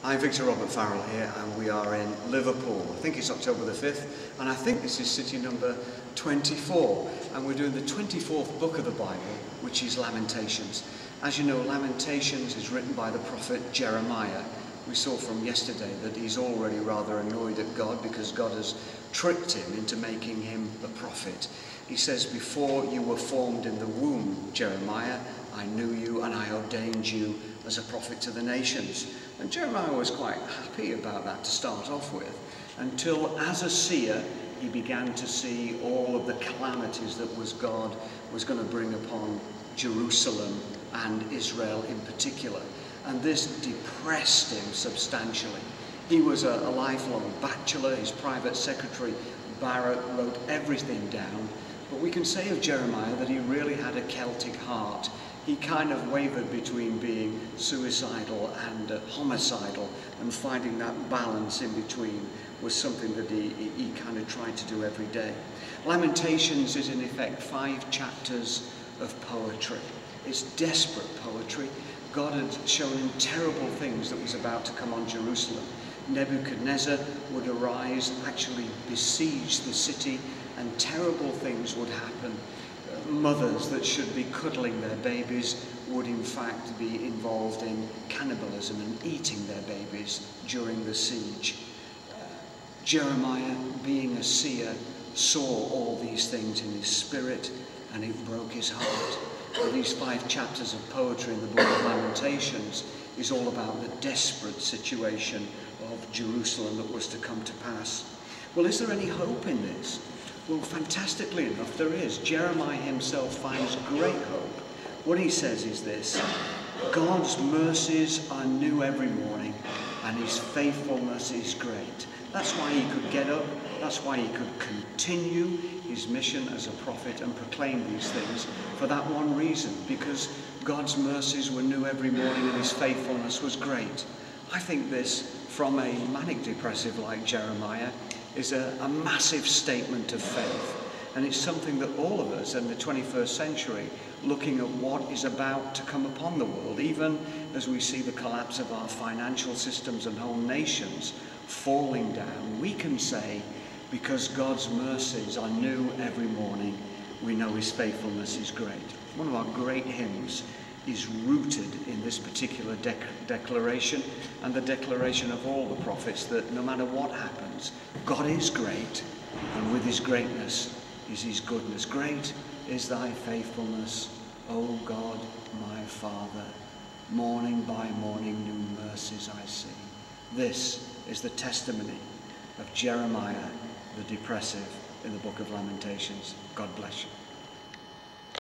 I'm Victor Robert Farrell here, and we are in Liverpool. I think it's October the 5th, and I think this is city number 24, and we're doing the 24th book of the Bible, which is Lamentations. As you know, Lamentations is written by the prophet Jeremiah. We saw from yesterday that he's already rather annoyed at God because God has tricked him into making him a prophet. He says, "Before you were formed in the womb, Jeremiah, I knew you and I ordained you as a prophet to the nations." And Jeremiah was quite happy about that to start off with, until as a seer he began to see all of the calamities that God was going to bring upon Jerusalem and Israel in particular. And this depressed him substantially. He was a lifelong bachelor. His private secretary Barrett wrote everything down. But we can say of Jeremiah that he really had a Celtic heart. He kind of wavered between being suicidal and homicidal, and finding that balance in between was something that he kind of tried to do every day. Lamentations is in effect 5 chapters of poetry. It's desperate poetry. God had shown him terrible things that was about to come on Jerusalem. Nebuchadnezzar would arise, actually besiege the city, and terrible things would happen. Mothers that should be cuddling their babies would in fact be involved in cannibalism and eating their babies during the siege. Jeremiah, being a seer, saw all these things in his spirit, and it broke his heart. And these 5 chapters of poetry in the book of Lamentations is all about the desperate situation of Jerusalem that was to come to pass. Well, is there any hope in this? Well, fantastically enough, there is. Jeremiah himself finds great hope. What he says is this: God's mercies are new every morning, and his faithfulness is great. That's why he could get up. That's why he could continue his mission as a prophet and proclaim these things, for that one reason, because God's mercies were new every morning and his faithfulness was great. I think this, from a manic depressive like Jeremiah, is a massive statement of faith. And it's something that all of us in the 21st century, looking at what is about to come upon the world, even as we see the collapse of our financial systems and whole nations falling down, we can say, because God's mercies are new every morning, we know his faithfulness is great. One of our great hymns is rooted in this particular declaration, and the declaration of all the prophets, that no matter what happens, God is great, and with his greatness is his goodness. Great is thy faithfulness, O God, my Father. Morning by morning new mercies I see. This is the testimony of Jeremiah the depressive in the book of Lamentations. God bless you.